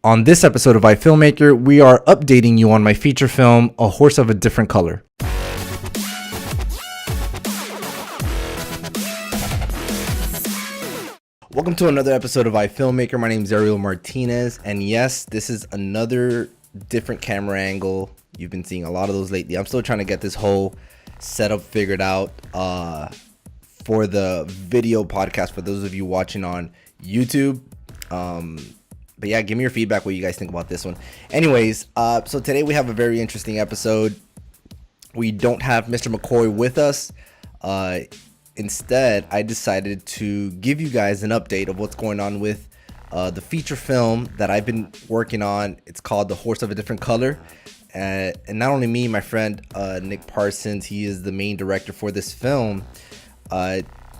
On this episode of iFilmmaker, we are updating you on my feature film, A Horse of a Different Color. Welcome to another episode of iFilmmaker. My name is Ariel Martinez, and yes, this is another different camera angle. You've been seeing a lot of those lately. I'm still trying to get this whole setup figured out for the video podcast for those of you watching on YouTube. But yeah, give me your feedback, what you guys think about this one. Anyways, so today we have a very interesting episode. We don't have Mr. McCoy with us. Instead, I decided to give you guys an update of what's going on with the feature film that I've been working on. It's called The Horse of a Different Color. And not only me, my friend Nick Parsons, he is the main director for this film.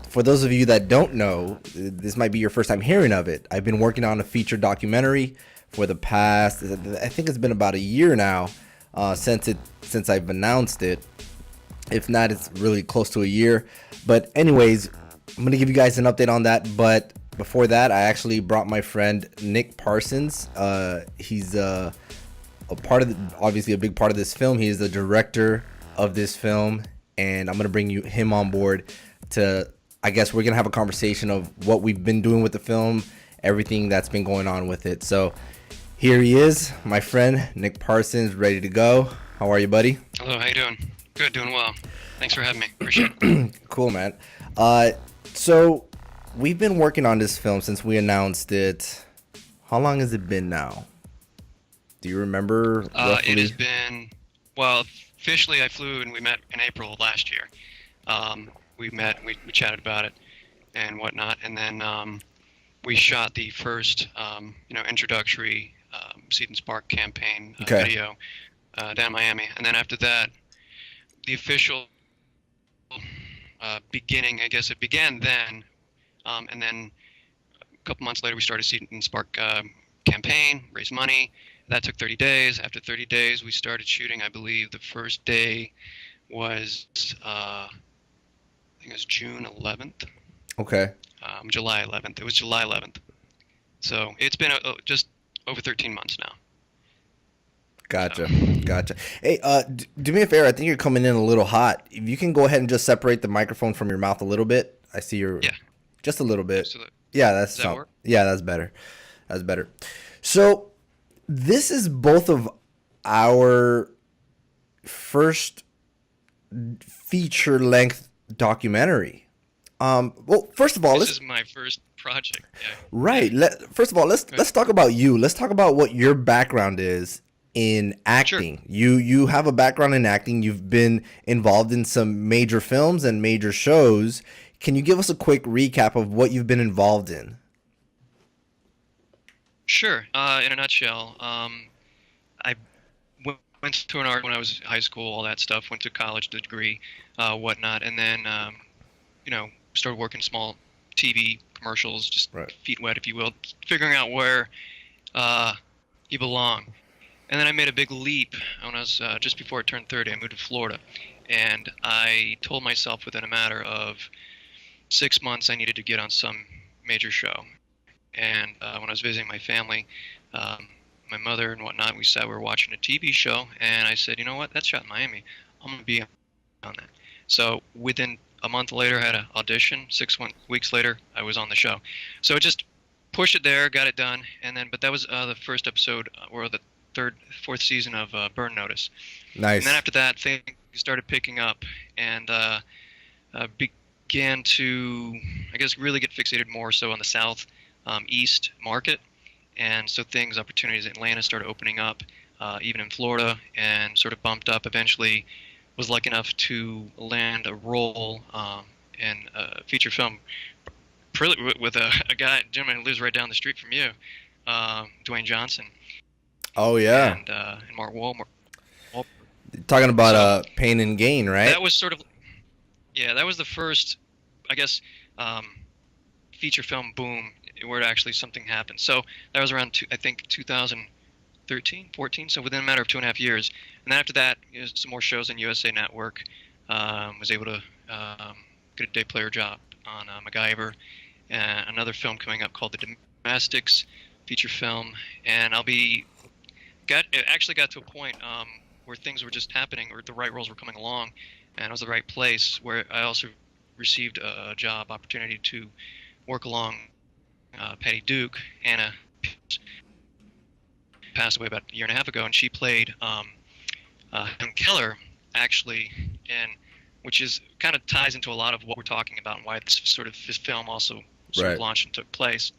For those of you that don't know, this might be your first time hearing of it. I've been working on a feature documentary for the past, I think it's been about a year now since I've announced it. If not, it's really close to a year. But anyways, I'm going to give you guys an update on that. But before that, I actually brought my friend Nick Parsons. He's a part of, obviously a big part of this film. He is the director of this film. And I'm going to bring him on board to, I guess we're going to have a conversation of what we've been doing with the film, everything that's been going on with it. So here he is, my friend, Nick Parsons, ready to go. How are you, buddy? Hello, how you doing? Good, doing well. Thanks for having me. Appreciate it. Cool, man. So we've been working on this film since we announced it. How long has it been now? Do you remember roughly? It has been, well, officially I flew and we met in April of last year. We met, we chatted about it and whatnot, and then we shot the first, introductory Seed and Spark campaign video down in Miami, and then after that, the official beginning, I guess it began then, and then a couple months later we started Seed and Spark campaign, raised money. That took 30 days. After 30 days, we started shooting. I believe the first day was I think it was June 11th. Okay. July 11th. It was July 11th. So it's been just over 13 months now. Gotcha. Hey, do me a favor. I think you're coming in a little hot. If you can go ahead and just separate the microphone from your mouth a little bit. I see your, just a little bit. Yeah, does that work? Yeah, that's better. That's better. So this is both of our first feature length documentary. Well, first of all, this is my first project. Yeah. Right. First of all, let's talk about you. Let's talk about what your background is in acting. Sure. You have a background in acting. You've been involved in some major films and major shows. Can you give us a quick recap of what you've been involved in? Sure. In a nutshell, I went to an art when I was in high school, all that stuff. Went to college, degree, whatnot, and then started working small TV commercials, just feet wet, if you will, figuring out where you belong. And then I made a big leap when I was just before I turned 30. I moved to Florida, and I told myself within a matter of 6 months I needed to get on some major show. And when I was visiting my family, my mother and whatnot, we were watching a TV show, and I said, you know what, that's shot in Miami. I'm going to be on that. So within a month later, I had an audition. 6 weeks later, I was on the show. So just pushed it there, got it done, and then, but that was the first episode, or the fourth season of Burn Notice. Nice. And then after that, things started picking up, and began to, I guess, really get fixated more so on the South East market. And so opportunities in Atlanta started opening up, even in Florida, and sort of bumped up. Eventually was lucky enough to land a role in a feature film with a gentleman who lives right down the street from you, Dwayne Johnson. Oh, yeah. And Mark Wahlberg. Talking about Pain and Gain, right? That was sort of, that was the first, I guess, feature film boom where actually something happened. So that was around, I think, 2013, 14, so within a matter of 2.5 years. And then after that, some more shows on USA Network. Was able to get a day player job on MacGyver, and another film coming up called The Domestics, feature film, and it actually got to a point where things were just happening, or the right roles were coming along, and it was the right place where I also received a job opportunity to work along Patty Duke. Anna passed away about a year and a half ago, and she played Helen Keller, actually, and which is kind of ties into a lot of what we're talking about and why this film also sort of Right. launched and took place,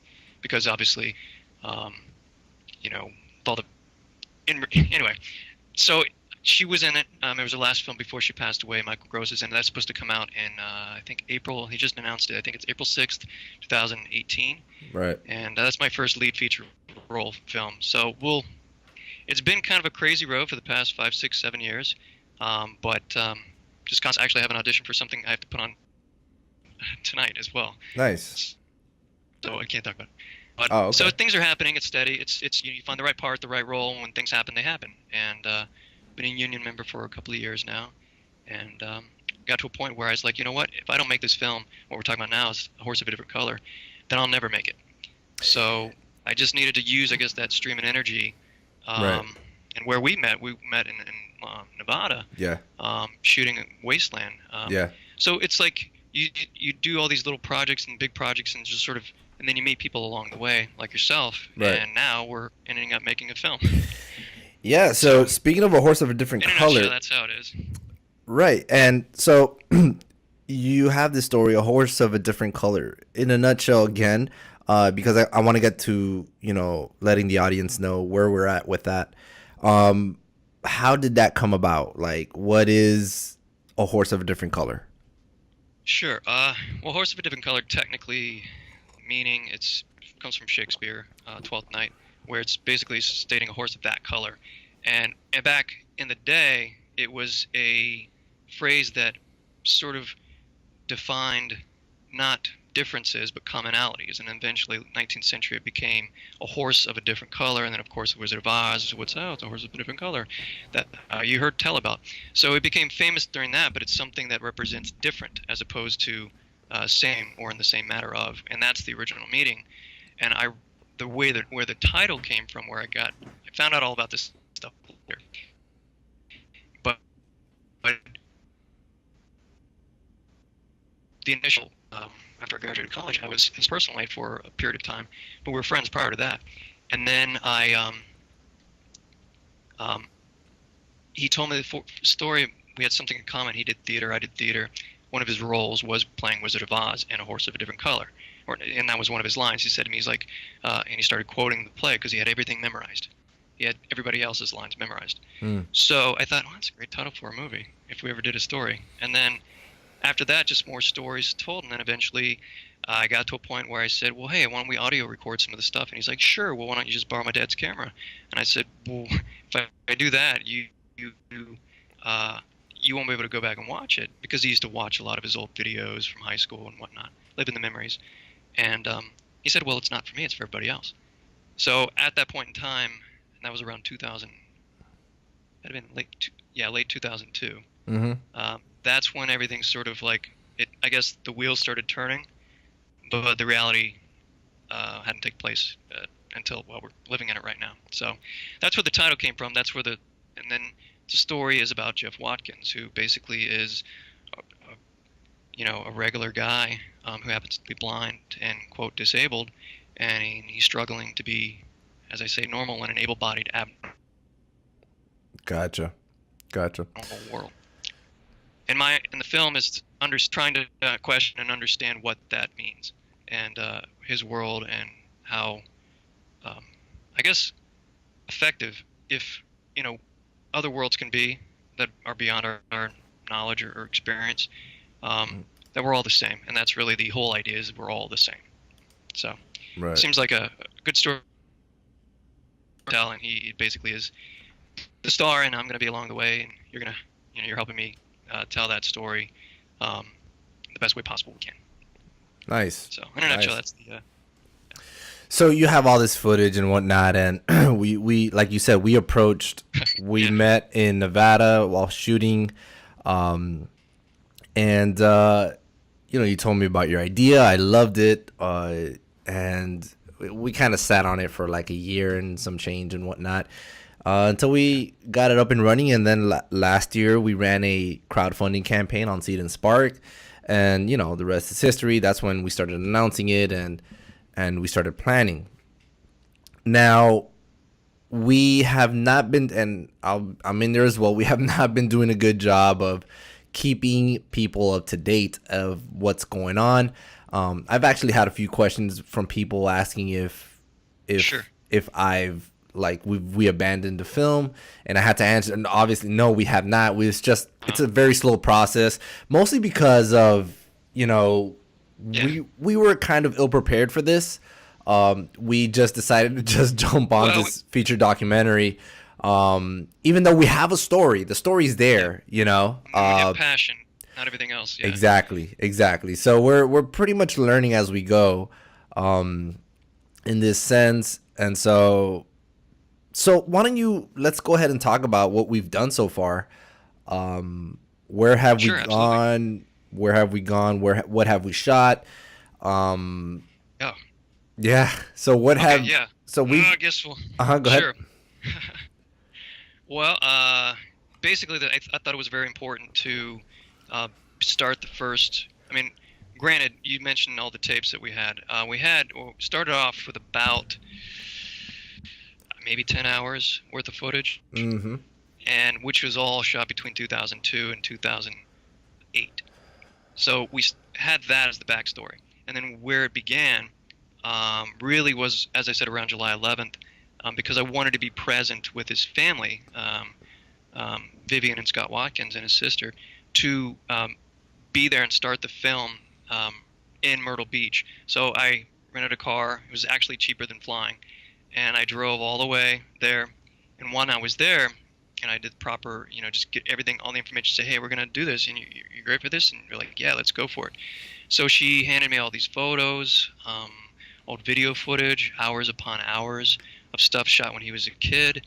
because obviously, you know, with all the anyway, so she was in it. It was her last film before she passed away. Michael Gross is in it. That's supposed to come out in I think April. He just announced it. I think it's April 6th, 2018. Right. And that's my first lead feature role film. So it's been kind of a crazy road for the past 5, 6, 7 years. But just constantly actually have an audition for something I have to put on tonight as well. Nice. So I can't talk about it. But, Oh, okay. So things are happening. It's steady. It's you find the right part, the right role. When things happen, they happen. And been a union member for a couple of years now, and got to a point where I was like, you know what? If I don't make this film, what we're talking about now is A Horse of a Different Color, then I'll never make it. So I just needed to use, I guess, that stream of energy. Right. And where we met in Nevada. Yeah. Shooting Wasteland. Yeah. So it's like you do all these little projects and big projects and just sort of, and then you meet people along the way like yourself. Right. And now we're ending up making a film. Yeah. So speaking of A Horse of a Different In a Color, nutshell, that's how it is. right? And so you have this story, A Horse of a Different Color. In a nutshell, again, because I want to get to letting the audience know where we're at with that. How did that come about? Like, what is A Horse of a Different Color? Sure. Well, Horse of a Different Color, technically meaning comes from Shakespeare, Twelfth Night, where it's basically stating a horse of that color. And back in the day, it was a phrase that sort of defined not differences but commonalities, and eventually 19th century it became a horse of a different color, and then of course the Wizard of Oz, it's a horse of a different color that you heard tell about. So it became famous during that, but it's something that represents different as opposed to same or in the same matter of, and that's the original meaning. And the way that where the title came from, I found out all about this stuff later, but the initial after I graduated college, I was his personal aide for a period of time, but we were friends prior to that. And then he told me the story. We had something in common. He did theater. I did theater. One of his roles was playing Wizard of Oz and A Horse of a Different Color, and that was one of his lines. He said to me, he's like, and he started quoting the play because he had everything memorized. He had everybody else's lines memorized. So I thought, that's a great title for a movie if we ever did a story. And then after that, just more stories told, and then eventually I got to a point where I said, well, hey, why don't we audio record some of the stuff? And he's like, sure, well, why don't you just borrow my dad's camera? And I said, well, if I do that, you won't be able to go back and watch it, because he used to watch a lot of his old videos from high school and whatnot, live in the memories. And he said, well, it's not for me, it's for everybody else. So at that point in time, and that was around 2000, that had been late 2002. Mm-hmm. That's when everything sort of I guess the wheels started turning, but the reality hadn't taken place until, well, we're living in it right now. So that's where the title came from. And then the story is about Jeff Watkins, who basically is, a regular guy who happens to be blind and, quote, disabled, and he's struggling to be, as I say, normal in an able-bodied, abnormal world. And the film is trying to question and understand what that means, and his world, and how, I guess, effective, if other worlds can be that are beyond our knowledge or experience, that we're all the same, and that's really the whole idea, is we're all the same. So Right. It seems like a good story to tell, and he basically is the star, and I'm going to be along the way, and you're helping me tell that story the best way possible we can. Nice. So in a nutshell, that's the. So you have all this footage and whatnot, and we like you said, we approached, we met in Nevada while shooting, and you told me about your idea. I loved it, and we kind of sat on it for like a year and some change and whatnot, until we got it up and running. And then last year we ran a crowdfunding campaign on Seed and Spark, and the rest is history. That's when we started announcing it, and we started planning. Now, we have not been, and I'm in there as well, we have not been doing a good job of keeping people up to date of what's going on. I've actually had a few questions from people asking Sure. if I've like we abandoned the film, and I had to answer, and obviously no, we have not. It's a very slow process, mostly because of we were kind of ill prepared for this. We just decided to just jump on this feature documentary. Even though we have a story, the story's there, We have passion, not everything else. Yeah. Exactly. So we're pretty much learning as we go, in this sense. And so why don't let's go ahead and talk about what we've done so far. Where have we gone? Absolutely. Where have we gone? What have we shot? Yeah. Yeah. So what have? Yeah. So we. I guess we'll. Go Sure. ahead. Well, basically, I thought it was very important to start the first. I mean, granted, you mentioned all the tapes that we had. Started off with about maybe 10 hours worth of footage, Mm-hmm. and which was all shot between 2002 and 2008. So we had that as the backstory, and then where it began really was, as I said, around July 11th. Because I wanted to be present with his family, Vivian and Scott Watkins and his sister, to be there and start the film in Myrtle Beach. So I rented a car. It was actually cheaper than flying, and I drove all the way there. And when I was there, and I did the proper, just get everything, all the information, say, hey, we're going to do this, and you're great for this? And you're like, yeah, let's go for it. So she handed me all these photos, old video footage, hours upon hours of stuff shot when he was a kid.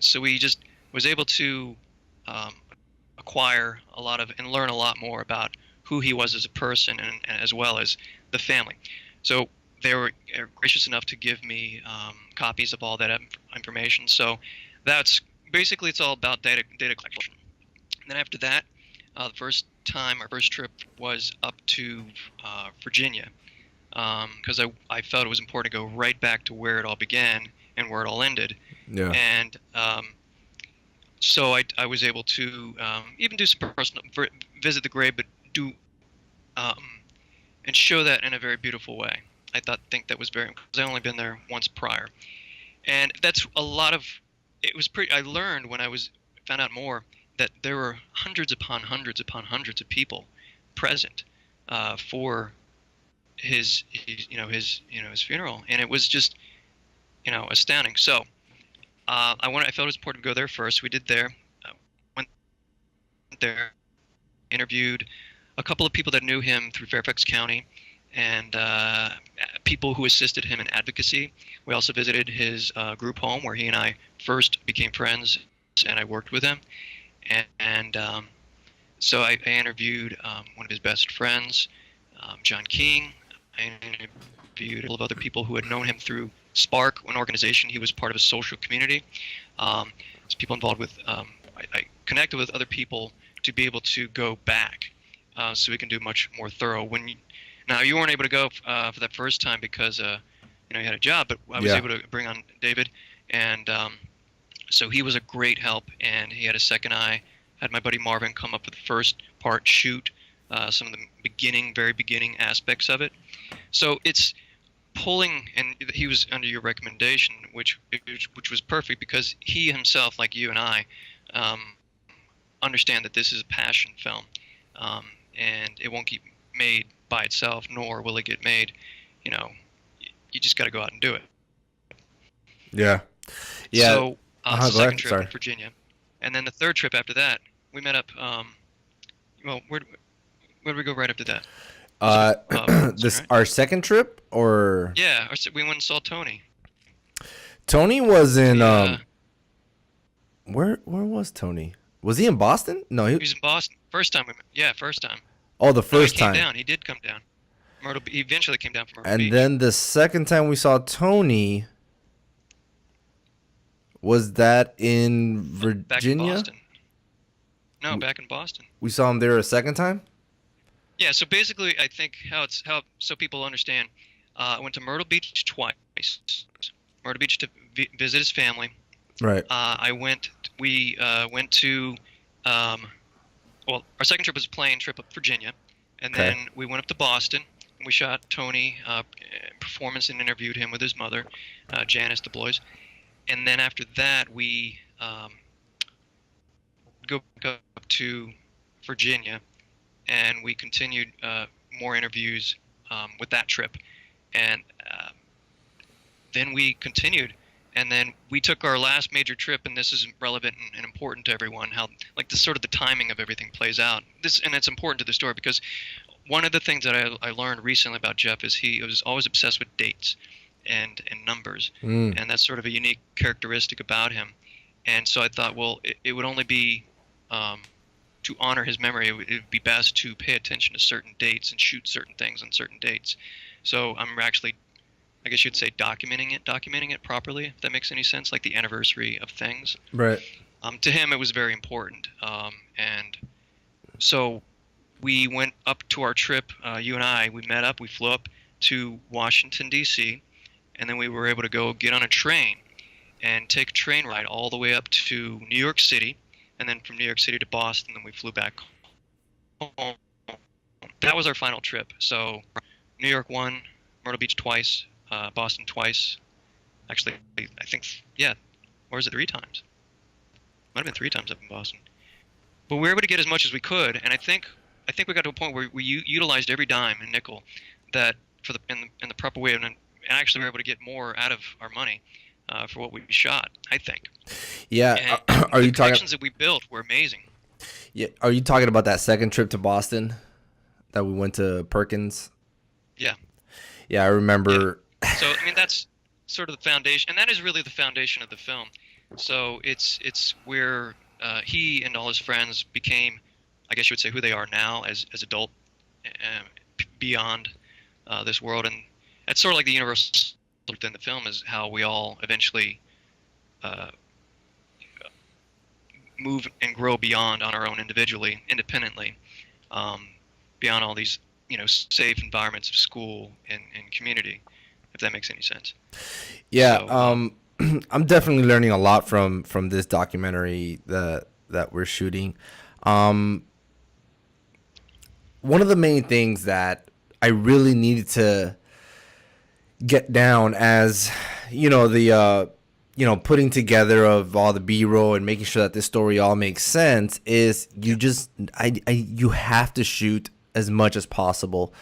So we just was able to acquire a lot of and learn a lot more about who he was as a person, and as well as the family. So they were gracious enough to give me copies of all that information. So that's basically, it's all about data collection. And then after that, our first trip was up to Virginia, because I felt it was important to go right back to where it all began and where it all ended. Yeah. And so I was able to even do some personal visit the grave, but do and show that in a very beautiful way. I think that was very, because I only been there once prior, and that's a lot of. It was pretty. I learned when found out more that there were hundreds upon hundreds upon hundreds of people present for his funeral, and it was just astounding. So I felt it was important to go there first. We did there, went there, interviewed a couple of people that knew him through Fairfax County, and people who assisted him in advocacy. We also visited his group home where he and I first became friends, and I worked with him. And so I interviewed one of his best friends, John King. I interviewed a couple of other people who had known him through Spark, an organization. He was part of a social community. There's people involved with. I connected with other people to be able to go back, so we can do much more thorough. Now you weren't able to go for that first time because you had a job, but I was able to bring on David, and so he was a great help, and he had a second eye. Had my buddy Marvin come up with the first part, shoot some of the very beginning aspects of it. So it's pulling, and he was under your recommendation, which was perfect, because he himself, like you and I, understand that this is a passion film, and it won't get made by itself, nor will it get made. You just got to go out and do it. Yeah. So the second trip Sorry. in Virginia, and then the third trip after that, we met up. Where did we go right after that? Right? Our second trip, or yeah, we went and saw Tony. Tony was in where was Tony? Was he in Boston? No, he was in Boston. First time we met. Yeah, first time. Oh, the first he came time. down. He did come down. He eventually came down from Myrtle And Beach. then the second time we saw Tony, was that in Back in Virginia? Boston. No, back in Boston. We saw him there a second time? Yeah, so basically, I think how so people understand. I went to Myrtle Beach twice. Myrtle Beach to visit his family. Right. We went to, um, well, our second trip was a plane trip up Virginia, and Okay. then we went up to Boston. And we shot Tony performance and interviewed him with his mother, Janice DeBlois. And then after that, we go back up to Virginia, and we continued more interviews with that trip. And then we continued, and then we took our last major trip, and this is relevant and important to everyone, how like the sort of the timing of everything plays out. And it's important to the story because one of the things that I learned recently about Jeff is he was always obsessed with dates and numbers, and that's sort of a unique characteristic about him. And so I thought, well, it would only be to honor his memory, it would be best to pay attention to certain dates and shoot certain things on certain dates. So I'm actually, I guess you'd say, documenting it properly, if that makes any sense, like the anniversary of things. Right. To him, it was very important. And so we went up to our trip, you and I, we met up, we flew up to Washington, D.C., and then we were able to go get on a train and take a train ride all the way up to New York City, and then from New York City to Boston, then we flew back home. That was our final trip. So New York one, Myrtle Beach twice, Boston twice. Actually, I think, yeah, or is it 3 times? Might have been 3 times up in Boston. But we were able to get as much as we could, and I think we got to a point where we utilized every dime and nickel that in the proper way, and actually we were able to get more out of our money for what we shot, I think. Yeah. And Are the you talking? connections that we built were amazing. Yeah. Are you talking about that second trip to Boston that we went to Perkins? Yeah. Yeah, I remember. So I mean that's sort of the foundation, and that is really the foundation of the film. So it's where he and all his friends became, I guess you would say, who they are now as adult beyond this world, and that's sort of like the universal within the film is how we all eventually move and grow beyond on our own individually, independently, beyond all these safe environments of school and community, if that makes any sense. Yeah. So, I'm definitely learning a lot from this documentary that we're shooting. One of the main things that I really needed to get down as the putting together of all the B-roll and making sure that this story all makes sense is you have to shoot as much as possible,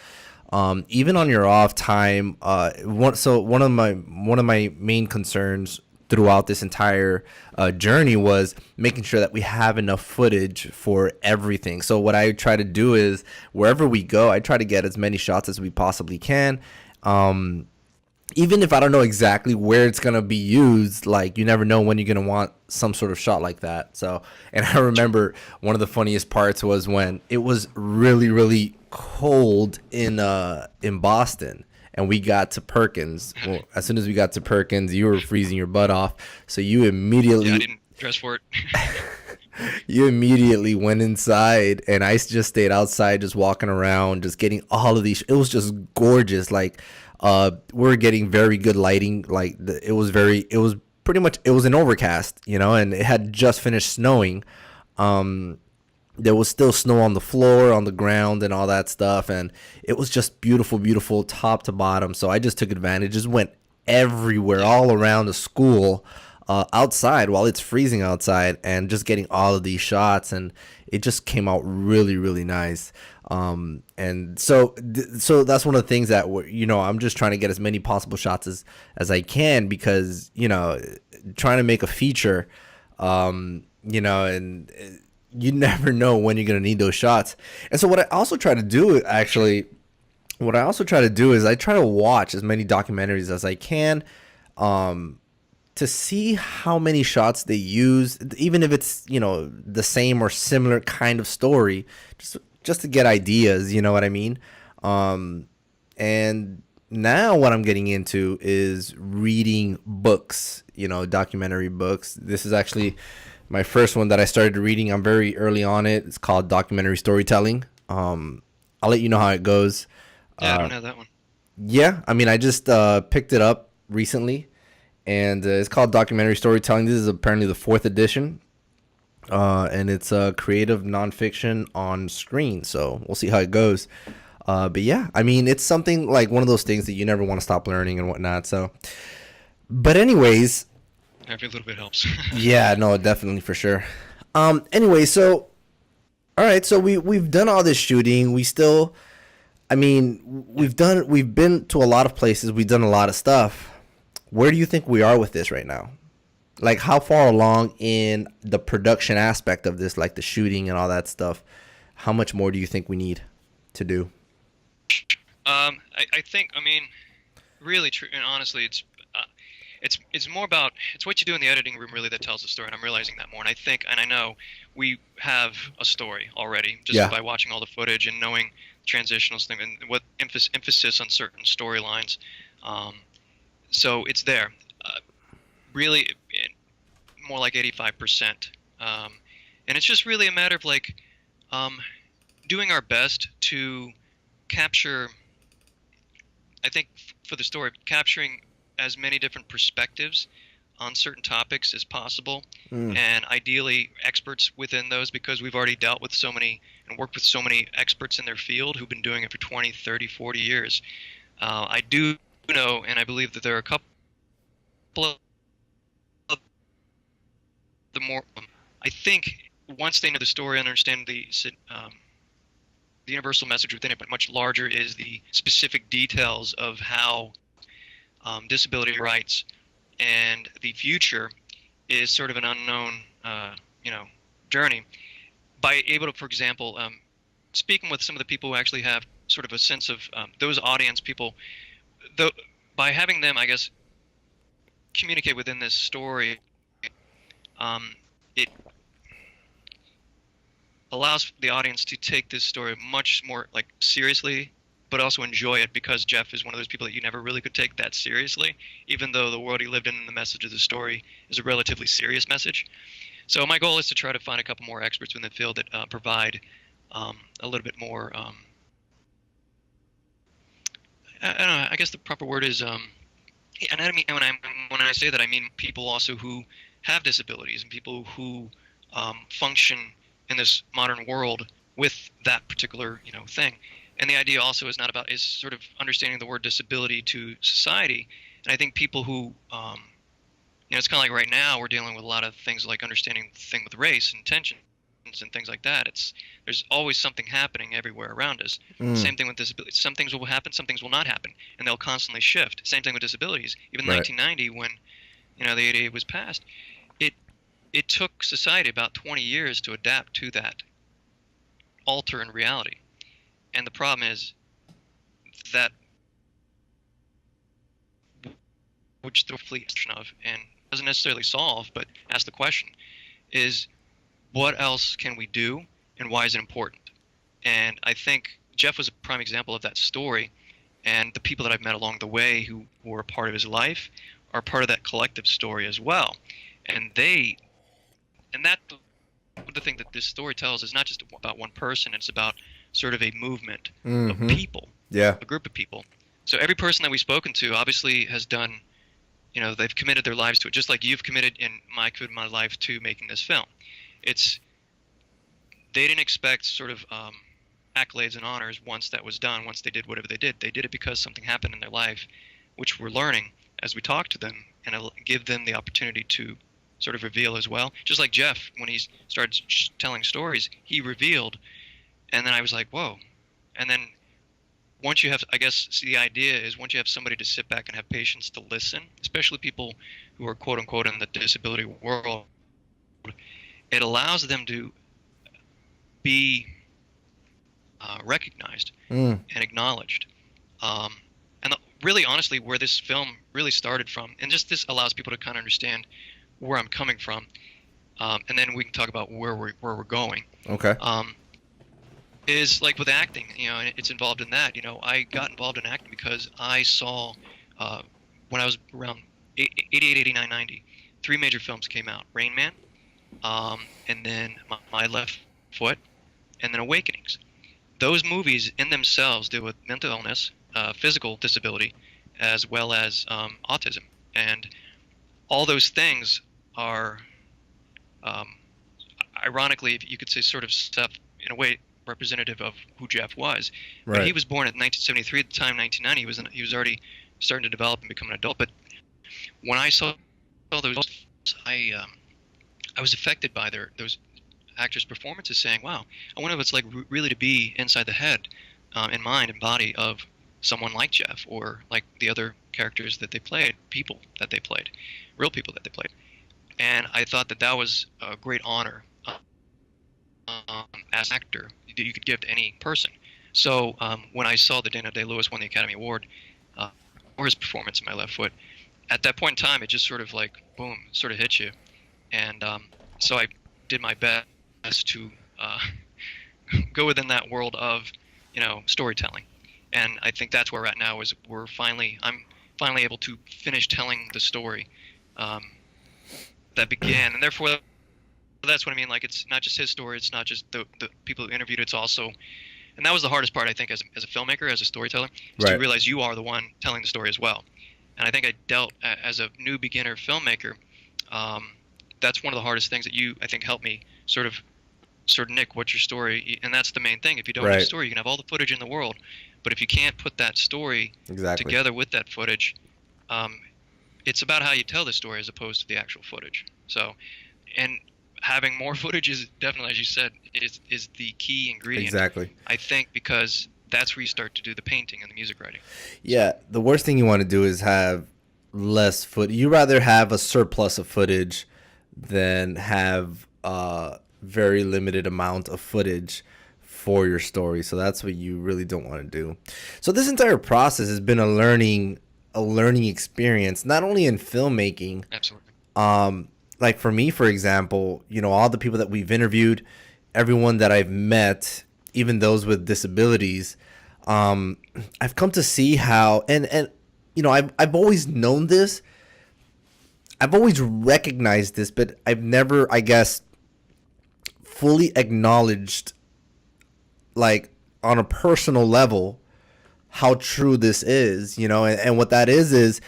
even on your off time. One of my main concerns throughout this entire journey was making sure that we have enough footage for everything. So what I try to do is wherever we go, I try to get as many shots as we possibly can. Even if I don't know exactly where it's going to be used, like you never know when you're going to want some sort of shot like that. So, and I remember one of the funniest parts was when it was really, really cold in Boston and we got to Perkins. Well, as soon as we got to Perkins, you were freezing your butt off. So you immediately, yeah, I didn't dress for it. you immediately went inside and I just stayed outside, just walking around, just getting all of these. It was just gorgeous. Like, we're getting very good lighting. Like it was pretty much, it was an overcast, and it had just finished snowing. There was still snow on the floor, on the ground and all that stuff. And it was just beautiful, beautiful top to bottom. So I just took advantage, just went everywhere, all around the school, outside while it's freezing outside and just getting all of these shots. And it just came out really, really nice. And so that's one of the things that I'm just trying to get as many possible shots as I can because, trying to make a feature, and you never know when you're going to need those shots. And so what I also try to do is I try to watch as many documentaries as I can, to see how many shots they use, even if it's, the same or similar kind of story, just to get ideas, you know what I mean? And now what I'm getting into is reading books, documentary books. This is actually my first one that I started reading. I'm very early on it. It's called Documentary Storytelling. I'll let you know how it goes. Yeah, I don't have that one. Yeah, I mean, I just picked it up recently, and it's called Documentary Storytelling. This is apparently the fourth edition, and it's a creative nonfiction on screen. So we'll see how it goes. But yeah, I mean, it's something like one of those things that you never want to stop learning and whatnot. So, but anyways, Every little bit helps. yeah, no, definitely for sure. Anyway, so all right, so we've done all this shooting. We still, I mean, we've been to a lot of places. We've done a lot of stuff. Where do you think we are with this right now? Like, how far along in the production aspect of this, like the shooting and all that stuff? How much more do you think we need to do? I think, I mean, really true, and honestly, it's more about it's what you do in the editing room really that tells the story, and I'm realizing that more. And I think, and I know, we have a story already just Yeah. by watching all the footage and knowing transitionals thing and what emphasis on certain storylines. Um, so it's there. Really, more like 85%. And it's just really a matter of like um, doing our best to capture. I think for the story, capturing as many different perspectives on certain topics as possible, and ideally experts within those, because we've already dealt with so many and worked with so many experts in their field who've been doing it for 20, 30, 40 years. I do know, and I believe that there are a couple of the more, I think once they know the story and understand the universal message within it, but much larger is the specific details of how disability rights and the future is sort of an unknown, journey. By able to, for example, speaking with some of the people who actually have sort of a sense of those audience people, though, by having them, I guess, communicate within this story, it allows the audience to take this story much more like seriously, but also enjoy it, because Jeff is one of those people that you never really could take that seriously, even though the world he lived in and the message of the story is a relatively serious message. So my goal is to try to find a couple more experts in the field that provide a little bit more. I don't know. I guess the proper word is, and I mean when I say that, I mean people also who have disabilities and people who function in this modern world with that particular thing. And the idea also is sort of understanding the word disability to society. And I think people who it's kind of like right now we're dealing with a lot of things like understanding the thing with race and tensions and things like that. There's always something happening everywhere around us. Same thing with disabilities. Some things will happen, some things will not happen, and they'll constantly shift. Same thing with disabilities. Even Right. 1990, when the ADA was passed, it took society about 20 years to adapt to that alter in reality. And the problem is that which the fleet of and doesn't necessarily solve, but ask the question is, what else can we do and why is it important? And I think Jeff was a prime example of that story, and the people that I've met along the way who were a part of his life are part of that collective story as well. And that the thing that this story tells is not just about one person, it's about sort of a movement of people, Yeah. a group of people. So every person that we've spoken to obviously has done, they've committed their lives to it, just like you've committed in my life to making this film. They didn't expect sort of accolades and honors once that was done, once they did whatever they did. They did it because something happened in their life, which we're learning as we talk to them, and it'll give them the opportunity to sort of reveal as well. Just like Jeff, when he started telling stories, he revealed, and then I was like, whoa. And then once you have, I guess, the idea is once you have somebody to sit back and have patience to listen, especially people who are quote unquote in the disability world, it allows them to be recognized and acknowledged. Really, honestly, where this film really started from, and just this allows people to kind of understand where I'm coming from, and then we can talk about where we're going. Okay. is like with acting, and it's involved in that. I got involved in acting because I saw, uh, when I was around 88, 89, 90, three major films came out: Rain Man, and then My Left Foot, and then Awakenings. Those movies in themselves deal with mental illness, physical disability, as well as autism, and all those things are, um, ironically, if you could say, sort of stuff in a way representative of who Jeff was. But he Right. was born in 1973. At the time, 1990, he was already starting to develop and become an adult. But when I saw those, I was affected by those actors' performances, saying, "Wow, I wonder what it's like really to be inside the head, and mind and body of someone like Jeff, or like the other characters that they played, people that they played, real people that they played." And I thought that that was a great honor, as an actor, that you could give to any person. So when I saw that Daniel Day-Lewis won the Academy Award, uh, for his performance in My Left Foot, at that point in time, it just sort of like boom, sort of hit you. And so I did my best to go within that world of, storytelling. And I think that's where we're at now. Is I'm finally able to finish telling the story, um, that began, and therefore that's what I mean. Like, it's not just his story. It's not just the people who interviewed. It's also, and that was the hardest part, I think, as a filmmaker, as a storyteller, is to Right. realize you are the one telling the story as well. And I think I dealt, as a new beginner filmmaker. Um, that's one of the hardest things that I think, helped me sort of, Nick, what's your story? And that's the main thing. If you don't have a Right. story, you can have all the footage in the world, but if you can't put that story Exactly. together with that footage, um, it's about how you tell the story as opposed to the actual footage. So, and having more footage is definitely, as you said, is the key ingredient. Exactly. I think, because that's where you start to do the painting and the music writing. So, Yeah, the worst thing you want to do is have less foot. You rather have a surplus of footage than have a very limited amount of footage for your story. So that's what you really don't want to do. So this entire process has been a learning experience, not only in filmmaking. absolutely. Like for me, for example, all the people that we've interviewed, everyone that I've met, even those with disabilities, um, I've come to see how, and I've always known this, I've always recognized this, but I've never, I guess, fully acknowledged, like on a personal level, how true this is, and what that is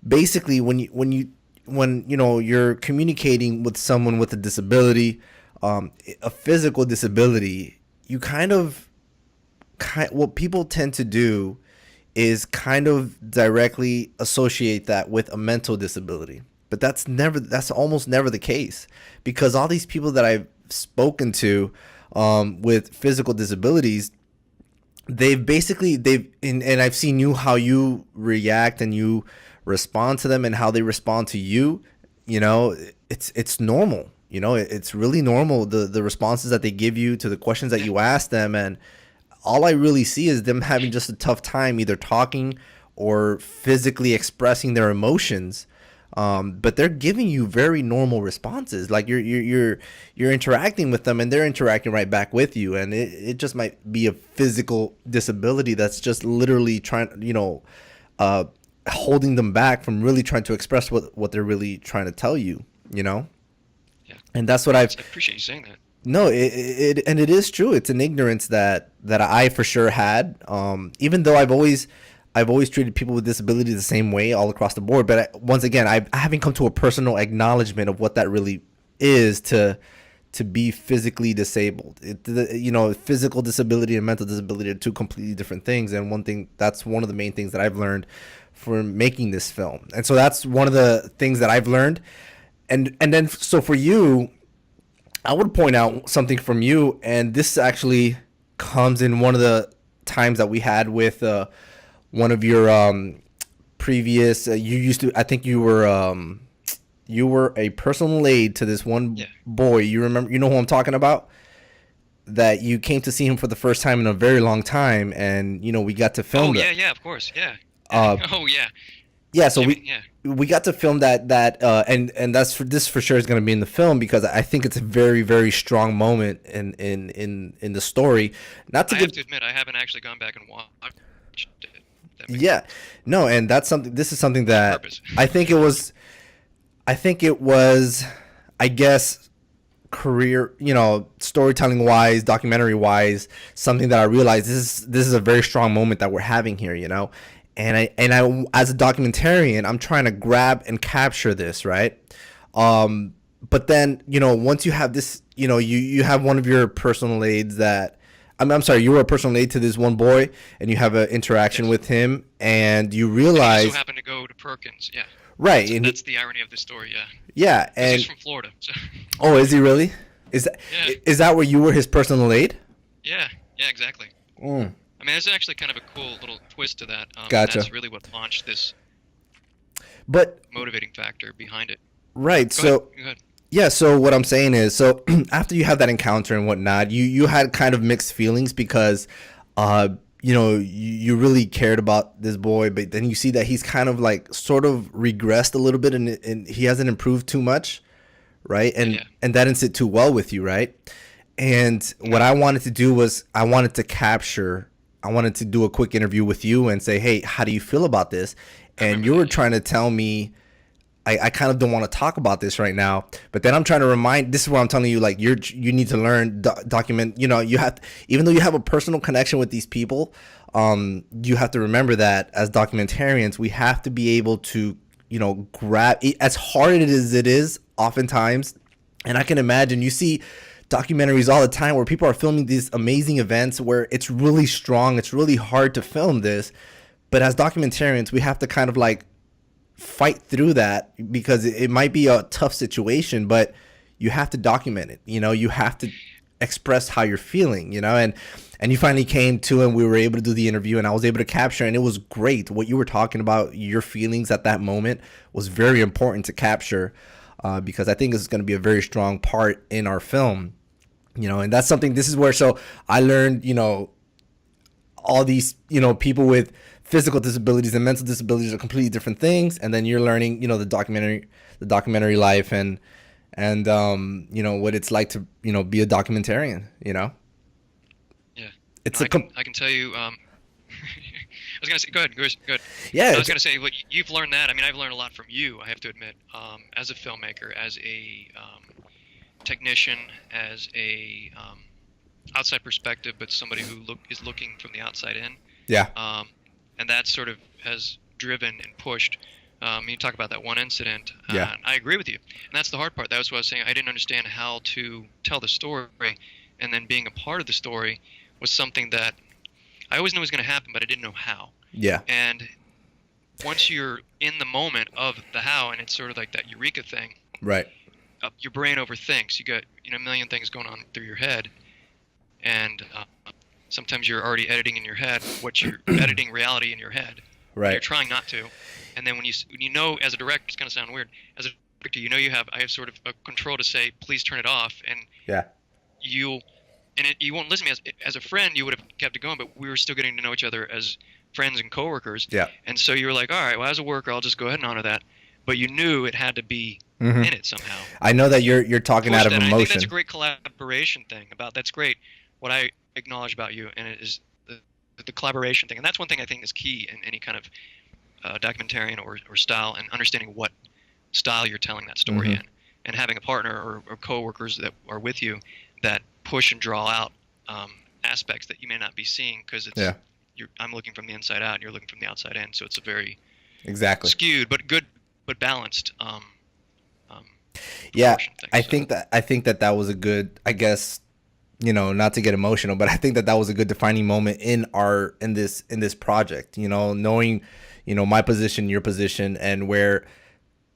basically when you're communicating with someone with a disability, a physical disability, you what people tend to do is kind of directly associate that with a mental disability. But that's almost never the case, because all these people that I've spoken to, with physical disabilities, and I've seen how you react and you respond to them and how they respond to you. It's normal. It's really normal, the responses that they give you to the questions that Yeah. you ask them. And all I really see is them having just a tough time either talking or physically expressing their emotions. But they're giving you very normal responses. Like you're interacting with them, and they're interacting right back with you. And it just might be a physical disability that's just literally trying, uh, holding them back from really trying to express what they're really trying to tell you. Yeah. And that's what I I've appreciate you saying that. no, and it is true. It's an ignorance that I for sure had. Even though I've always treated people with disability the same way all across the board. But once again, I haven't come to a personal acknowledgement of what that really is to be physically disabled. Physical disability and mental disability are two completely different things. And that's one of the main things that I've learned from making this film. And so that's one of the things that I've learned. And then so for you, I would point out something from you, and this actually comes in one of the times that we had with one of your previous. You used to, I think you were a personal aide to this one Yeah. boy. You remember? You know who I'm talking about? That you came to see him for the first time in a very long time, and we got to Oh film yeah, that. yeah, of course, yeah. Uh, Oh yeah. yeah, so Jimmy, we yeah. we got to film and that's for this for sure is going to be in the film because I think it's a very very strong moment in the story. Not to I give have to admit, I haven't actually gone back and watched it. If that makes yeah, sense. no, and that's something. This is something On that purpose. I think it was. I think it was. I guess career, storytelling wise, documentary wise, something that I realized this is a very strong moment that we're having here, and I as a documentarian, I'm trying to grab and capture this, right? But then once you have this, you have one of your personal aides that. I'm sorry, you were a personal aide to this one boy, and you have an interaction Yes. with him, and you And he just so realize, happened to go to Perkins. Yeah. right, That's the irony of the story. Yeah. yeah, Because he's and from Florida. So. oh, is he really? Is that Yeah. is that where you were his personal aide? Yeah. Yeah. Exactly. Mm, I mean, there's actually kind of a cool little twist to that, and gotcha. that's really what launched this But motivating factor behind it. right, Go ahead. so Go ahead. yeah, so what I'm saying is, so after you have that encounter and whatnot, you had kind of mixed feelings because, you really cared about this boy, but then you see that he's kind of like sort of regressed a little bit, and he hasn't improved too much, right? And Yeah. and that didn't sit too well with you, right? And what I wanted to do was I wanted to do a quick interview with you and say, hey, how do you feel about this? I And remember you were that. Yeah. trying to tell me I kind of don't want to talk about this right now, but then I'm trying to remind. This is what I'm telling you. Like you need to learn document. You have, even though you have a personal connection with these people, you have to remember that as documentarians, we have to be able to grab as hard as it is oftentimes. And I can imagine you see documentaries all the time where people are filming these amazing events where it's really strong. It's really hard to film this, but as documentarians, we have to kind of like fight through that because it might be a tough situation, but you have to document it. You have to express how you're feeling, and you finally came to, and we were able to do the interview, and I was able to capture, and it was great. What you were talking about, your feelings at that moment, was very important to capture, because I think this is going to be a very strong part in our film, and that's something. This is where so I learned, all these people with physical disabilities and mental disabilities are completely different things, and then you're learning the documentary life and what it's like to be a documentarian. Yeah. It's No, a I can tell you. I was gonna say, go ahead, go ahead. yeah, I was gonna say, what you've learned that. I mean, I've learned a lot from you. I have to admit, as a filmmaker, as a technician, as a outside perspective, but somebody who is looking from the outside in. yeah, And that sort of has driven and pushed. You talk about that one incident. Yeah. And I agree with you. And that's the hard part. That was what I was saying. I didn't understand how to tell the story, and then being a part of the story was something that I always knew was going to happen, but I didn't know how. yeah, And once you're in the moment of the how, and it's sort of like that eureka thing, right, your brain overthinks. You got a million things going on through your head, and sometimes you're already editing in your head what you're editing reality in your head. You're right, trying not to, and then when you know, as a director, it's going to sound weird. As a director, I have sort of a control to say, please turn it off, and yeah, you won't listen to me. As a friend, you would have kept it going, but we were still getting to know each other as friends and coworkers. yeah. And so you were like, all right, well, as a worker, I'll just go ahead and honor that. But you knew it had to be Mhm. in it somehow. I know that you're talking Push out of that. And I think emotion. that's a great collaboration thing. That's great. What I acknowledge about you, and it is the collaboration thing. And that's one thing I think is key in any kind of documentarian or style, and understanding what style you're telling that story Mhm. in, and having a partner or coworkers that are with you that push and draw out aspects that you may not be seeing, because it's Yeah. I'm looking from the inside out and you're looking from the outside in, so it's a very Exactly. skewed but good but balanced Yeah, proportion thing. I So, think that that was a good, I guess, not to get emotional, but I think that that was a good defining moment in this project. Knowing, my position, your position, and where,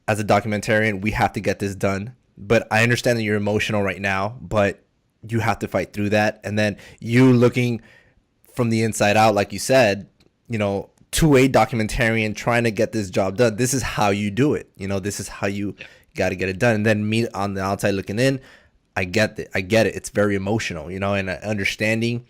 as a documentarian, we have to get this done. But I understand that you're emotional right now, but you have to fight through that. And then you looking from the inside out, like you said, to a documentarian trying to get this job done. This is how you do it. This is how you yeah. got to get it done. And then me on the outside looking in, I get it. It's very emotional, and understanding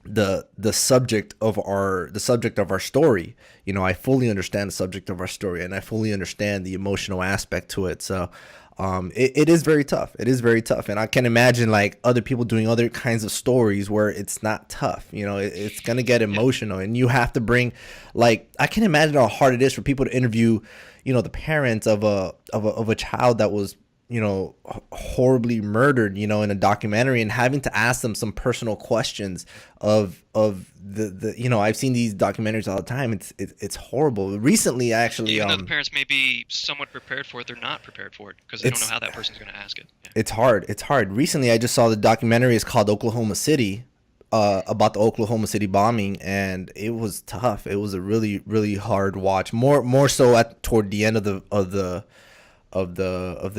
the subject of our story. You know, I fully understand the subject of our story, and I fully understand the emotional aspect to it. So it is very tough. It is very tough, and I can imagine like other people doing other kinds of stories where it's not tough. You know, it's gonna get Yeah. emotional, and you have to bring, like, I can imagine how hard it is for people to interview, you know, the parents of a child that was, you know, horribly murdered, you know, in a documentary, and having to ask them some personal questions of the you know, I've seen these documentaries all the time. It's horrible. Recently, actually, Even though the parents may be somewhat prepared for it, they're not prepared for it because they don't know it's how that person's going to ask it. Yeah. it's hard. It's hard. Recently, I just saw the documentary. It's called Oklahoma City, about the Oklahoma City bombing, and it was tough. It was a really, really hard watch. More so at toward the end of the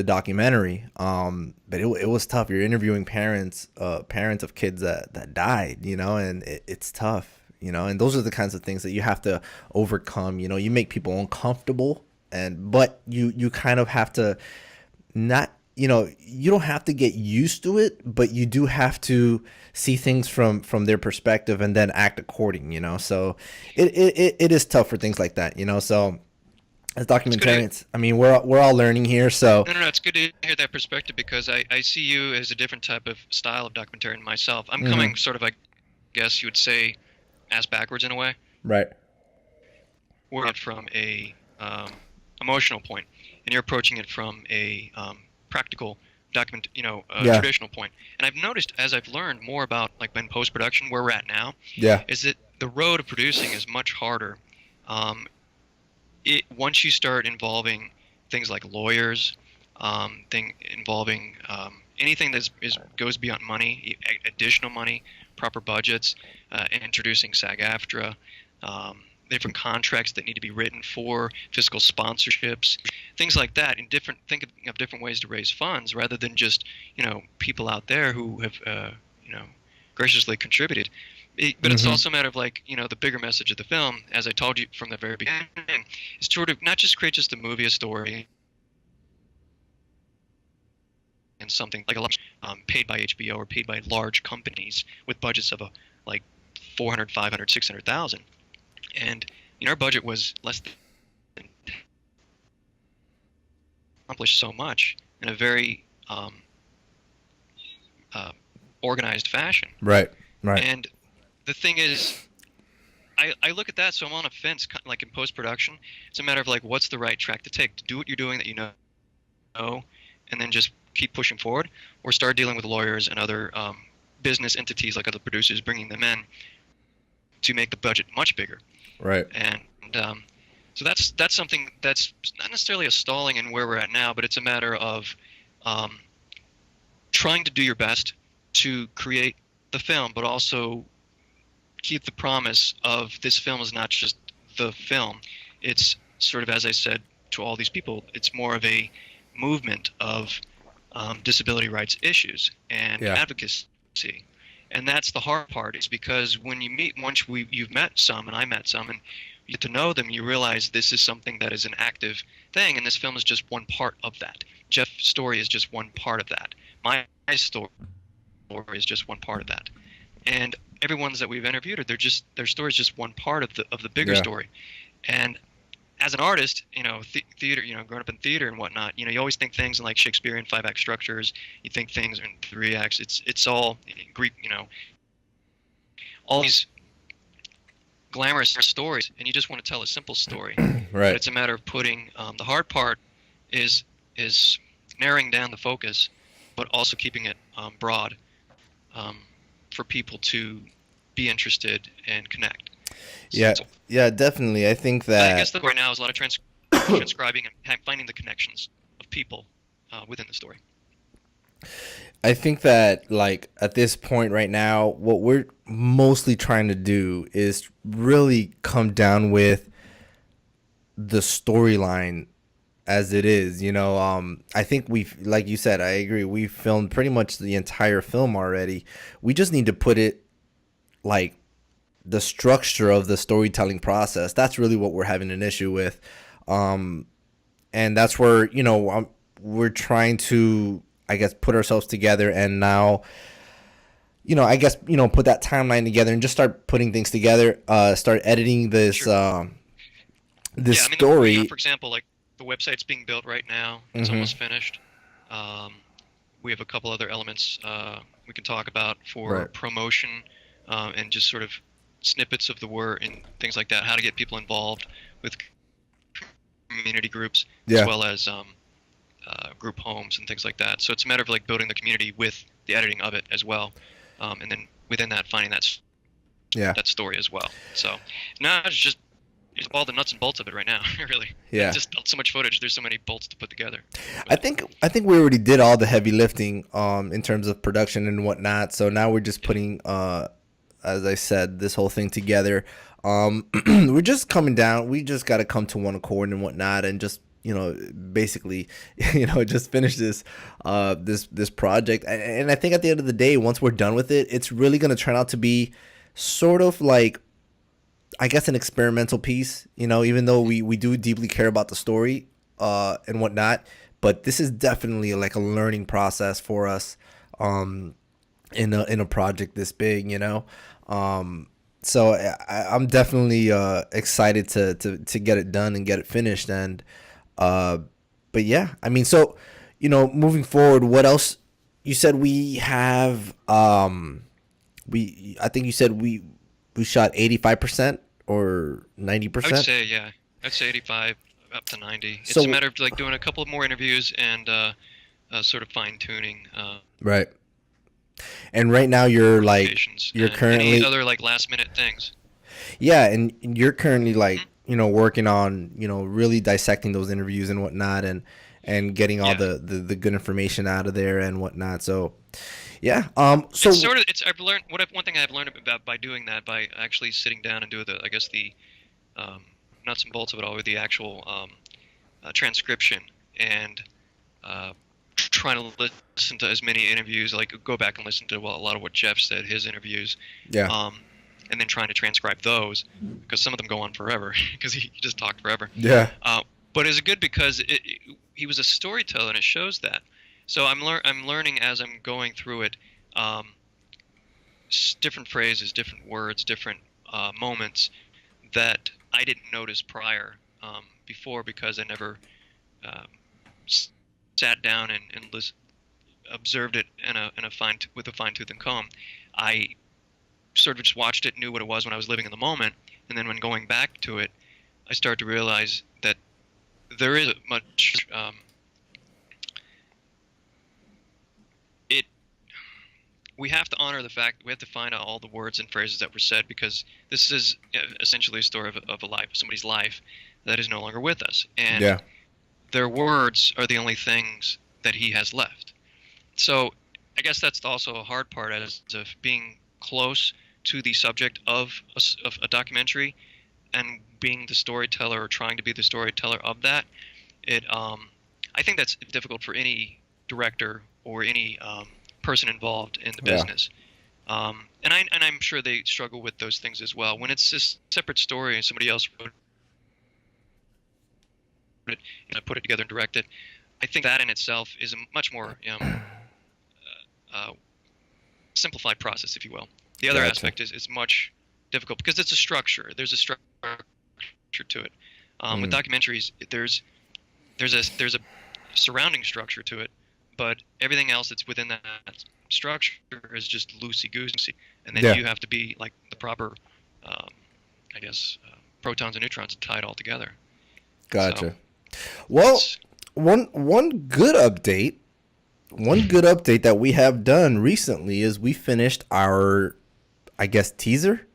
documentary. But it was tough. You're interviewing parents of kids that died, you know, and it's tough, you know, and those are the kinds of things that you have to overcome. You know, you make people uncomfortable, but you kind of have to not, you know, you don't have to get used to it, but you do have to see things from their perspective and then act according, you know. So it is tough for things like that, you know. So as It's good. documentarians, I mean, we're all learning here. So No. It's good to hear that perspective because I see you as a different type of style of documentarian myself. I'm coming sort of, I guess you would say, ass backwards in a way. right, We're at from a emotional point, and you're approaching it from a practical yeah, traditional point. And I've noticed as I've learned more about like in post production where we're at now, yeah, is that the road of producing is much harder. Um, it once you start involving things like lawyers, thing involving anything that goes beyond money, additional money, proper budgets, introducing SAG-AFTRA, different contracts that need to be written for fiscal sponsorships, things like that. In think of different ways to raise funds rather than just people out there who have graciously contributed. But it's also a matter of like the bigger message of the film, as I told you from the very beginning, is sort of not just create just a movie, a story, and something like a lot paid by HBO or paid by large companies with budgets of like 400, 500, 600,000, and our budget was less than accomplished so much in a very organized fashion. right, right, And the thing is, I look at that, so I'm on a fence, like in post-production. It's a matter of like, what's the right track to take? To do what you're doing that and then just keep pushing forward, or start dealing with lawyers and other business entities like other producers, bringing them in to make the budget much bigger. right, And so that's something that's not necessarily a stalling in where we're at now, but it's a matter of trying to do your best to create the film, but also keep the promise of this film is not just the film. It's sort of, as I said to all these people, it's more of a movement of disability rights issues and yeah, advocacy. And that's the hard part, is because when you meet, you've met some, and I met some, and you get to know them, you realize this is something that is an active thing, and this film is just one part of that. Jeff's story is just one part of that. My story is just one part of that. And everyone's that we've interviewed, their story is just one part of the bigger yeah, story. And as an artist, theater, growing up in theater and whatnot, you always think things in like Shakespearean 5-act structures. You think things in 3 acts. It's all Greek, all these glamorous stories, and you just want to tell a simple story. But right. it's a matter of putting the hard part is narrowing down the focus, but also keeping it broad for people to be interested and connect. Yeah, So, yeah, definitely. I think I guess that the right now is a lot of transcribing and finding the connections of people within the story. like at this point right now, what we're mostly trying to do is really come down with the storyline as it is. You know, I think we've, like you said, I agree. We've filmed pretty much the entire film already. We just need to put it like the structure of the storytelling process. That's really what we're having an issue with. And that's where, you know, we're trying to, I guess, put ourselves together and now, I guess, put that timeline together and just start putting things together, start editing this Sure. this Yeah, I mean, story. for example, like the website's being built right now. It's Hmm. almost finished. Um, we have a couple other elements we can talk about for Right. promotion and just sort of snippets of the word and things like that. How to get people involved with community groups as Yeah. well as group homes and things like that. So it's a matter of like building the community with the editing of it as well, and then within that finding Yeah. that story as well. So now it's all the nuts and bolts of it right now, really. It's Yeah. just so much footage. There's so many bolts to put together. I But think I think we already did all the heavy lifting in terms of production and whatnot. So now we're just yeah, putting as I said, this whole thing together. We're just coming down. We just got to come to one accord and whatnot, and just basically, just finish this project. And I think at the end of the day, once we're done with it, it's really gonna turn out to be sort of like, I guess, an experimental piece. Even though we do deeply care about the story and whatnot, but this is definitely like a learning process for us. In a project this big, so I'm definitely excited to get it done and get it finished. And uh, but yeah, I mean, so moving forward, what else? You said we have I think you said we shot 85% or ninety I would percent. say yeah, I'd say 85 up to 90. It's a So matter of like doing a couple of more interviews and sort of fine tuning right, and right now you're like locations you're and any currently other like last minute things. yeah, and you're currently like Hmm. working on really dissecting those interviews and whatnot, and getting all Yeah. the good information out of there and whatnot. So yeah, It's so sort of it's I've learned one thing I've learned about by doing that by actually sitting down and do the I guess the um, nuts and bolts of it all with the actual transcription and uh, trying to listen to as many interviews, like go back and listen to a lot of what Jeff said, his interviews, yeah, um, and then trying to transcribe those because some of them go on forever because he just talked forever. yeah, Uh, but it's good because he was a storyteller and it shows that. So I'm learning as I'm going through it, um, different phrases, different words, different moments that I didn't notice prior before because I never um, sat down and observed it in a with a fine tooth and comb. I sort of just watched it, knew what it was when I was living in the moment, and then when going back to it, I started to realize that there is much it. We have to honor the fact we have to find out all the words and phrases that were said because this is essentially a story of a life, somebody's life that is no longer with us, and yeah, their words are the only things that he has left. So I guess that's also a hard part as of being close to the subject of a documentary and being the storyteller or trying to be the storyteller of that. It I think that's difficult for any director or any person involved in the yeah, business. And I'm sure they struggle with those things as well. When it's this separate story and somebody else wrote it, put it together and direct it, I think that in itself is a much more uh, simplified process, if you will. The other gotcha. aspect is much difficult because it's a structure. There's a structure to it. With Mm, documentaries, there's a surrounding structure to it, but everything else that's within that structure is just loosey goosey, and then yeah, you have to be like the proper, um, I guess, protons and neutrons to tie it all together. So gotcha. Well, it's one good update that we have done recently is we finished our, I guess, teaser.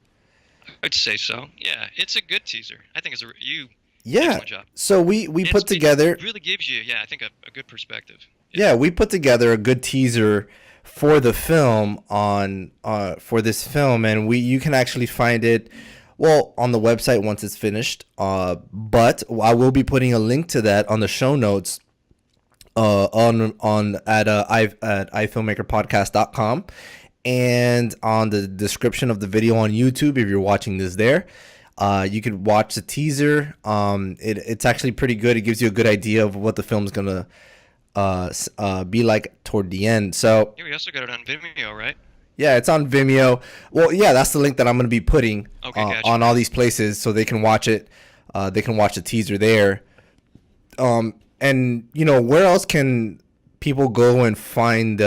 I'd say so. Yeah, it's a good teaser. I think you Yeah. excellent job. So we put It together, really gives you, yeah, I think a good perspective. Yeah. yeah, we put together a good teaser for the film on for this film, and we you can actually find it, well, on the website once it's finished. But I will be putting a link to that on the show notes on at ifilmmakerpodcast.com, and on the description of the video on YouTube if you're watching this there. You could watch the teaser. It's actually pretty good. It gives you a good idea of what the film's gonna be like toward the end. So Yeah, we also got it on Vimeo, right? Yeah, it's on Vimeo. Well, yeah, that's the link that I'm going to be putting Okay, gotcha. on all these places so they can watch it. They can watch the teaser there. And where else can people go and find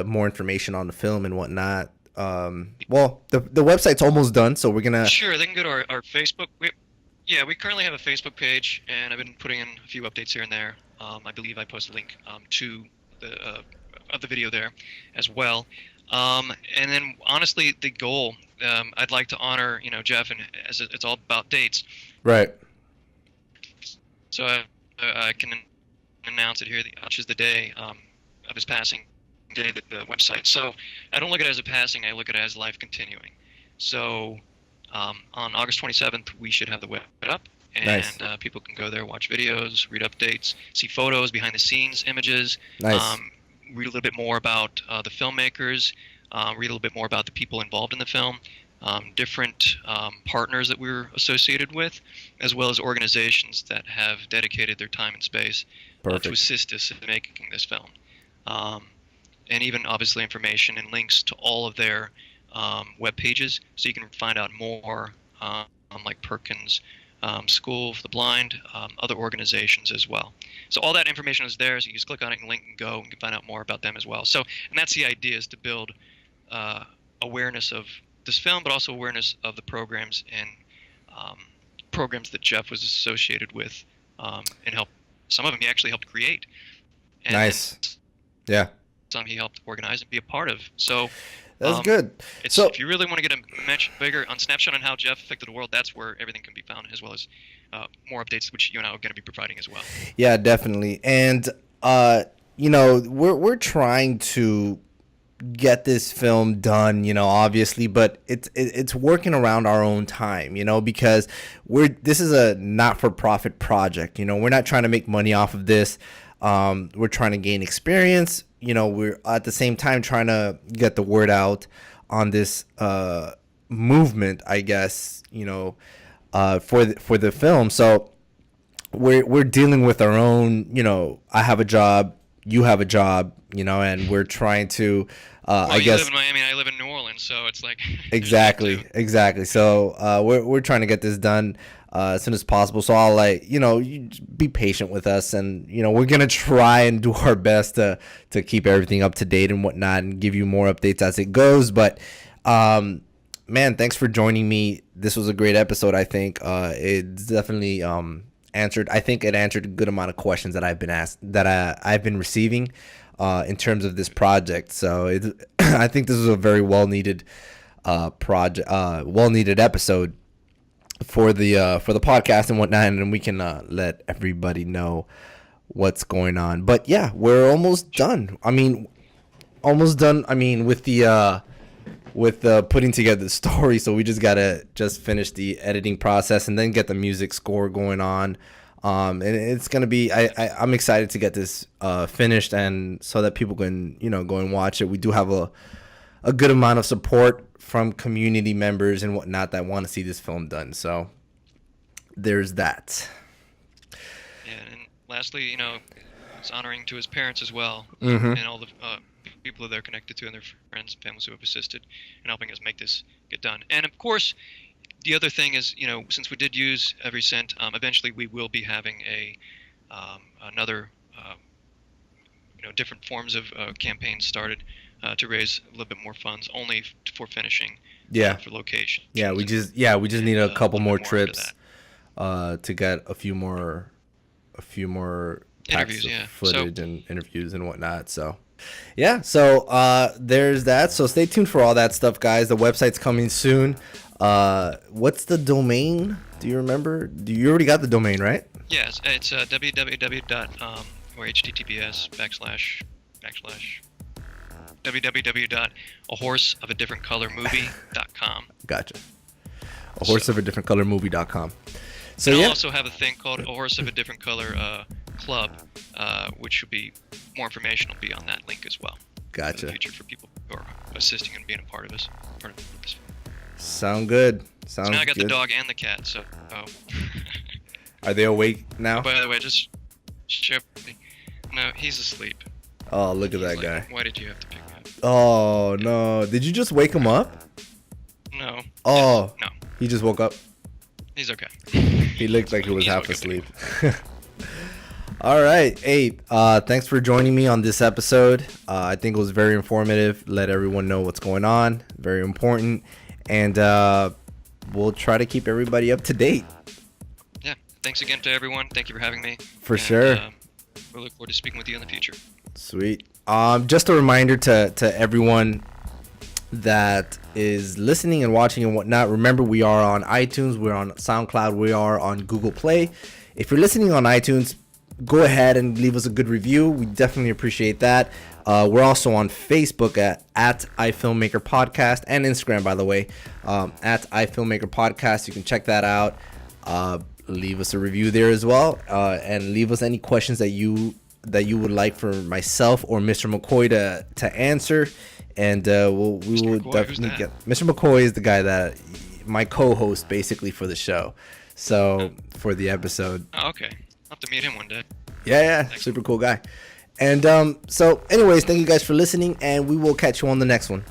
more information on the film and whatnot? Well, the website's almost done, so we're gonna. Sure, they can go to our Facebook. We currently have a Facebook page, and I've been putting in a few updates here and there. I believe I post a link to the of the video there as well. And then, honestly, the goal, I'd like to honor, Jeff, and as it's all about dates. Right. So I can announce it here, which is the day of his passing, day of the website. So I don't look at it as a passing, I look at it as life continuing. So on August 27th, we should have the web up, and Nice. People can go there, watch videos, read updates, see photos, behind-the-scenes images, Nice. read a little bit more about the filmmakers, read a little bit more about the people involved in the film, different partners that we're associated with, as well as organizations that have dedicated their time and space to Perfect. assist us in making this film. And even, obviously, information and links to all of their web pages, so you can find out more on like Perkins School for the Blind, other organizations as well. So all that information is there, so you just click on it and link and go and you can find out more about them as well. So, and that's the idea, is to build awareness of this film, but also awareness of the programs and programs that Jeff was associated with, and helped. Some of them he actually helped create. And Nice. Yeah. some he helped organize and be a part of. So That's good. it's, So if you really want to get a much bigger on snapshot on how Jeff affected the world, that's where everything can be found, as well as more updates, which you and I are going to be providing as well. yeah, definitely. And we're trying to get this film done, obviously, but it's working around our own time, because this is a not-for-profit project. We're not trying to make money off of this. We're trying to gain experience. We're at the same time trying to get the word out on this movement, I guess, for the film. So we're dealing with our own, I have a job, you have a job, and we're trying to Well, I you guess live in Miami, and I live in New Orleans, so it's like exactly. So we're trying to get this done as soon as possible. So I'll you be patient with us, and we're gonna try and do our best to keep everything up to date and whatnot, and give you more updates as it goes. But man, thanks for joining me. This was a great episode. I think it's definitely answered. I think it answered a good amount of questions that I've been asked, that I've been receiving in terms of this project. So I think this is a very well needed episode for the podcast and whatnot, and we can let everybody know what's going on. But yeah, we're almost done. Almost done. With putting together the story, so we just gotta finish the editing process and then get the music score going on. And it's gonna be. I'm excited to get this finished, and so that people can go and watch it. We do have a good amount of support from community members and whatnot that want to see this film done. So there's that. Yeah, and lastly, it's honoring to his parents as well, Mm-hmm. and all the people that they're connected to, and their friends and families who have assisted in helping us make this get done. And of course, the other thing is, since we did use every cent, eventually we will be having another, different forms of campaigns started to raise a little bit more funds, only for finishing. Yeah. For location. Yeah, we just need a couple more more into trips to get a few more packs Interviews, of yeah. footage and interviews and whatnot. So yeah, so there's that. So stay tuned for all that stuff, guys. The website's coming soon. What's the domain? Do you remember? You already got the domain, right? Yes, it's or https / www.ahorseofadifferentcolormovie.com. Gotcha. A horse of a different color movie.com. So and yeah. I'll also have a thing called A Horse of a Different Color Club, which will be more information will be on that link as well. Gotcha. In the future for people who are assisting and being a part of this. Sound good. Sounds So now I got good. the dog and the cat. So. Are they awake now? By the way, just share. No, he's asleep. Oh, look at He's that like, guy. Why did you have to pick me up? Oh no! Did you just wake him up? No. Oh, No. he just woke up. He's okay. He looked like he was He's half okay. asleep. All right. Hey, thanks for joining me on this episode. I think it was very informative. Let everyone know what's going on. Very important. And we'll try to keep everybody up to date. Yeah. Thanks again to everyone. Thank you for having me. For sure. We look forward to speaking with you in the future. Sweet. Just a reminder to everyone that is listening and watching and whatnot. Remember, we are on iTunes, we're on SoundCloud, we are on Google Play. If you're listening on iTunes, go ahead and leave us a good review. We definitely appreciate that. We're also on Facebook at iFilmmaker Podcast, and Instagram, by the way, at iFilmmaker Podcast. You can check that out. Leave us a review there as well, and leave us any questions that you would like for myself or Mr. McCoy to answer. And we will definitely get Mr. McCoy is the guy that my co-host basically for the show. So for the episode. Oh, okay. I'll have to meet him one day. Yeah, super cool guy. And so anyways, thank you guys for listening, and we will catch you on the next one.